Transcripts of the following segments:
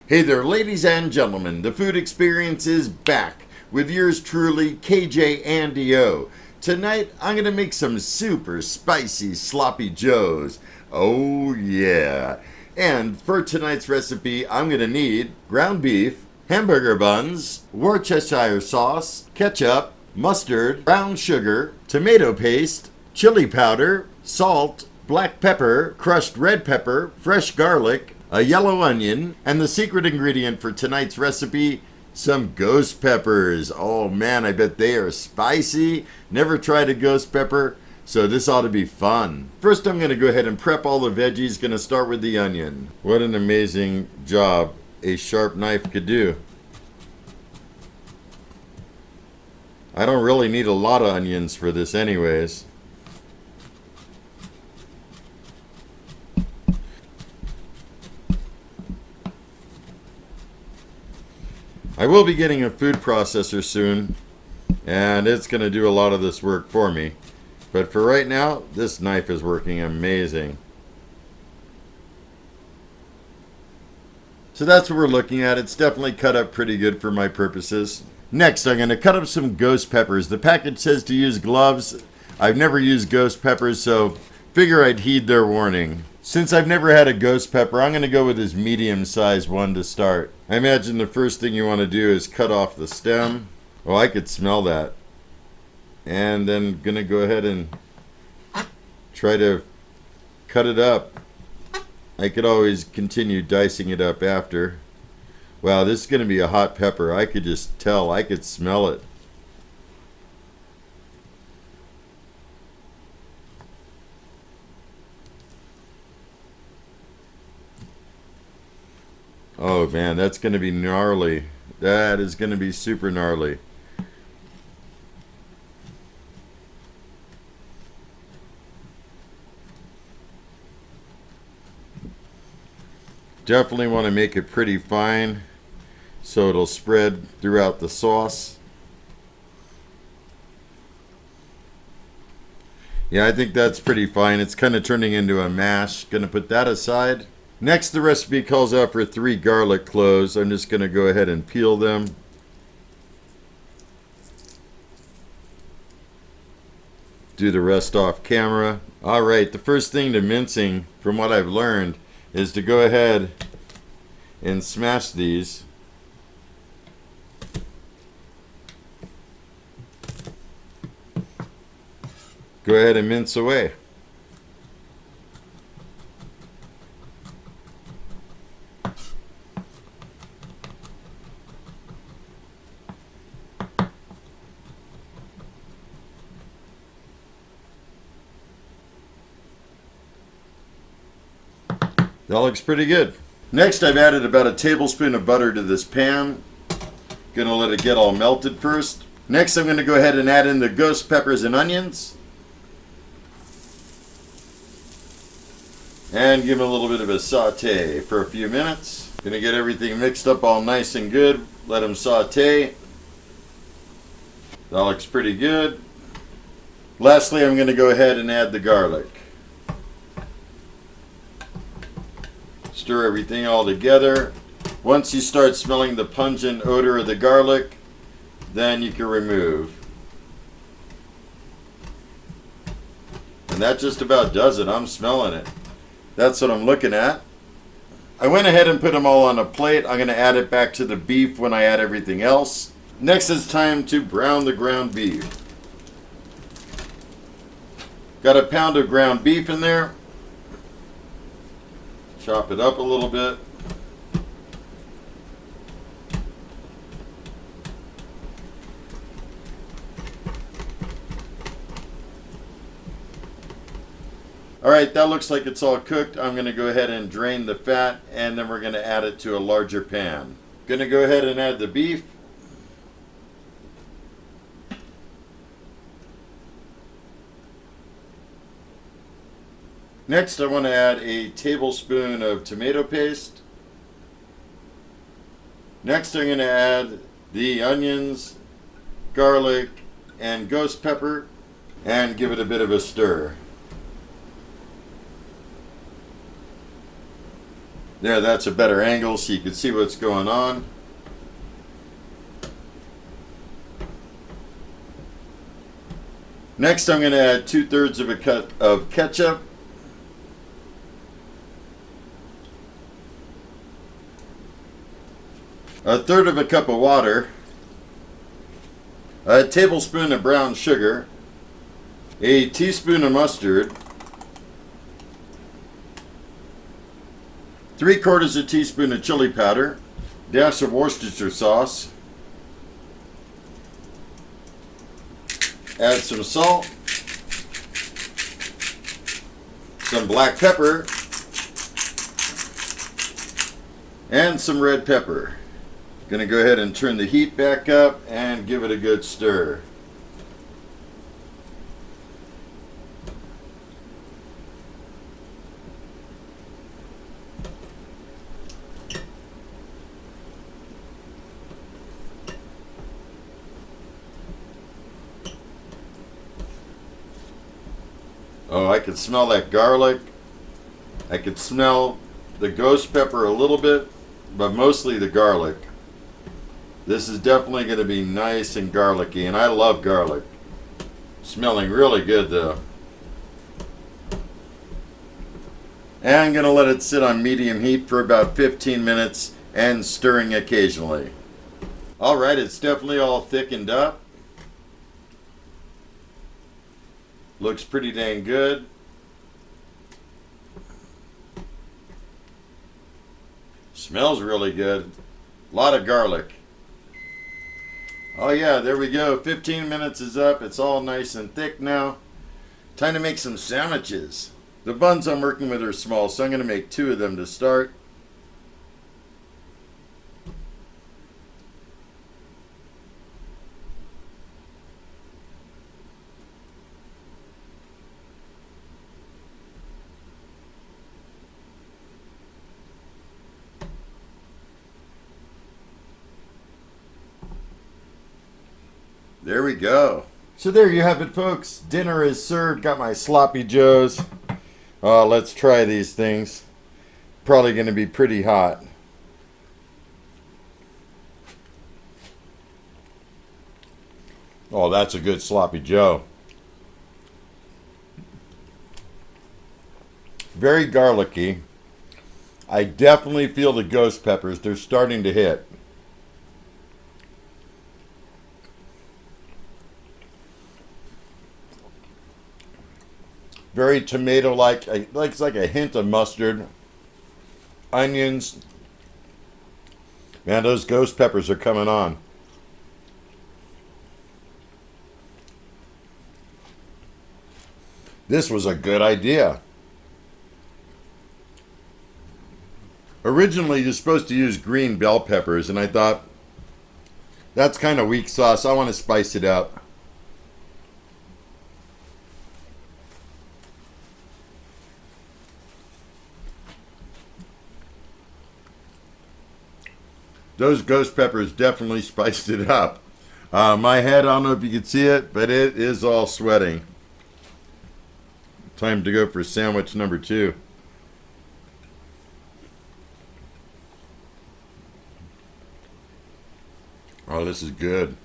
Hey there, ladies and gentlemen. The food experience is back with yours truly, KJ Andy O. Tonight, I'm going to make some super spicy sloppy joes. Oh, yeah. And for tonight's recipe, I'm going to need ground beef, hamburger buns, Worcestershire sauce, ketchup, mustard, brown sugar, tomato paste, chili powder, salt, black pepper, crushed red pepper, fresh garlic, a yellow onion, and the secret ingredient for tonight's recipe, some ghost peppers. Oh man, I bet they are spicy. Never tried a ghost pepper, so this ought to be fun. First, I'm going to go ahead and prep all the veggies. Going to start with the onion. What an amazing job a sharp knife could do. I don't really need a lot of onions for this anyways. I will be getting a food processor soon, and it's going to do a lot of this work for me. But for right now, this knife is working amazing. So that's what we're looking at. It's definitely cut up pretty good for my purposes. Next, I'm going to cut up some ghost peppers. The package says to use gloves. I've never used ghost peppers, so figure I'd heed their warning. Since I've never had a ghost pepper, I'm going to go with this medium-sized one to start. I imagine the first thing you want to do is cut off the stem. Oh, I could smell that. And then going to go ahead and try to cut it up. I could always continue dicing it up after. Wow, this is going to be a hot pepper. I could just tell. I could smell it. Oh man, that's going to be gnarly. That is going to be super gnarly. Definitely want to make it pretty fine so it'll spread throughout the sauce. Yeah, I think that's pretty fine. It's kind of turning into a mash. Gonna put that aside. Next, the recipe calls out for 3 garlic cloves. I'm just gonna go ahead and peel them. Do the rest off camera. Alright, the first thing to mincing, from what I've learned, is to go ahead and smash these. Go ahead and mince away. That looks pretty good. Next, I've added about a tablespoon of butter to this pan. Gonna let it get all melted first. Next, I'm gonna go ahead and add in the ghost peppers and onions. And give them a little bit of a saute for a few minutes. Gonna get everything mixed up all nice and good. Let them saute. That looks pretty good. Lastly, I'm gonna go ahead and add the garlic. Stir everything all together. Once you start smelling the pungent odor of the garlic, then you can remove. And that just about does it. I'm smelling it. That's what I'm looking at. I went ahead and put them all on a plate. I'm going to add it back to the beef when I add everything else. Next, it's time to brown the ground beef. Got a pound of ground beef in there. Chop it up a little bit. Alright, that looks like it's all cooked. I'm going to go ahead and drain the fat, and then we're going to add it to a larger pan. Going to go ahead and add the beef. Next, I want to add a tablespoon of tomato paste. Next, I'm going to add the onions, garlic, and ghost pepper, and give it a bit of a stir. There, that's a better angle so you can see what's going on. Next, I'm going to add 2/3 of a cup of ketchup. A third of a cup of water. A tablespoon of brown sugar. A teaspoon of mustard. 3/4 a teaspoon of chili powder. Dash of Worcestershire sauce. Add some salt, some black pepper, and some red pepper. Gonna go ahead and turn the heat back up and give it a good stir. Oh, I can smell that garlic. I can smell the ghost pepper a little bit, but mostly the garlic. This is definitely going to be nice and garlicky, and I love garlic. Smelling really good though. And I'm going to let it sit on medium heat for about 15 minutes and stirring occasionally. Alright, it's definitely all thickened up. Looks pretty dang good. Smells really good. A lot of garlic. Oh yeah, there we go. 15 minutes is up. It's all nice and thick now. Time to make some sandwiches. The buns I'm working with are small, so I'm going to make 2 of them to start. There we go. So there you have it, folks. Dinner is served. Got my sloppy joes. Let's try these things. Probably going to be pretty hot. Oh, that's a good sloppy joe. Very garlicky. I definitely feel the ghost peppers. They're starting to hit. Very tomato-like, it's like a hint of mustard, onions. Man, those ghost peppers are coming on. This was a good idea. Originally, you're supposed to use green bell peppers, and I thought, that's kind of weak sauce. I want to spice it up. Those ghost peppers definitely spiced it up. My head, I don't know if you can see it, but it is all sweating. Time to go for sandwich number 2. Oh, this is good.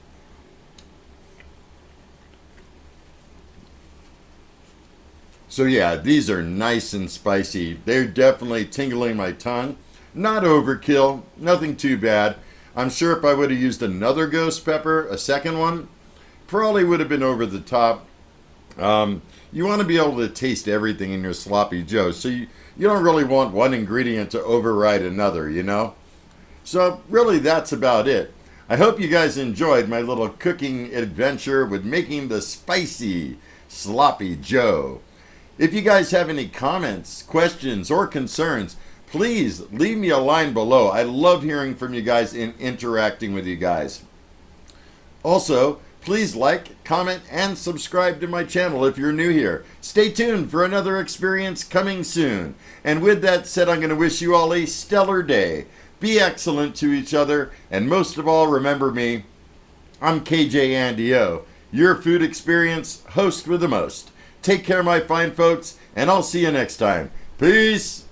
So yeah, these are nice and spicy. They're definitely tingling my tongue. Not overkill, nothing too bad. I'm sure if I would have used another ghost pepper, a second one, probably would have been over the top. You want to be able to taste everything in your sloppy joe, so you don't really want one ingredient to override another, you know? So really that's about it. I hope you guys enjoyed my little cooking adventure with making the spicy sloppy joe. If you guys have any comments, questions, or concerns, please leave me a line below. I love hearing from you guys and interacting with you guys. Also, please like, comment, and subscribe to my channel if you're new here. Stay tuned for another experience coming soon. And with that said, I'm going to wish you all a stellar day. Be excellent to each other, and most of all, remember me. I'm KJ Andy O, your food experience host with the most. Take care, my fine folks, and I'll see you next time. Peace.